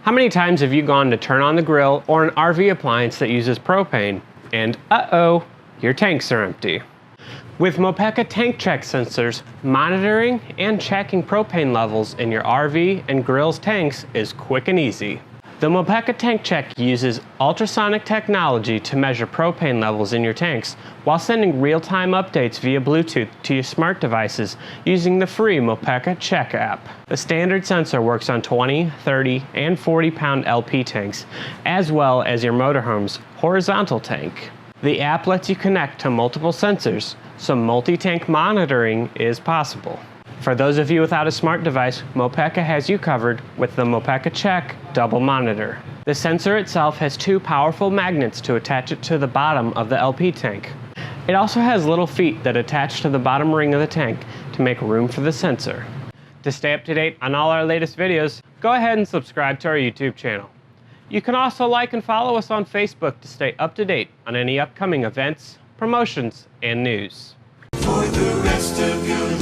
How many times have you gone to turn on the grill or an RV appliance that uses propane, and uh-oh, your tanks are empty? With Mopeka TankCheck Sensors, monitoring and checking propane levels in your RV and grill's tanks is quick and easy. The Mopeka TankCheck uses ultrasonic technology to measure propane levels in your tanks while sending real-time updates via Bluetooth to your smart devices using the free Mopeka Check app. The standard sensor works on 20, 30, and 40-pound LP tanks, as well as your motorhome's horizontal tank. The app lets you connect to multiple sensors, so multi-tank monitoring is possible. For those of you without a smart device, Mopeka has you covered with the Mopeka Check Double Monitor. The sensor itself has two powerful magnets to attach it to the bottom of the LP tank. It also has little feet that attach to the bottom ring of the tank to make room for the sensor. To stay up to date on all our latest videos, go ahead and subscribe to our YouTube channel. You can also like and follow us on Facebook to stay up to date on any upcoming events, promotions, and news. For the rest of your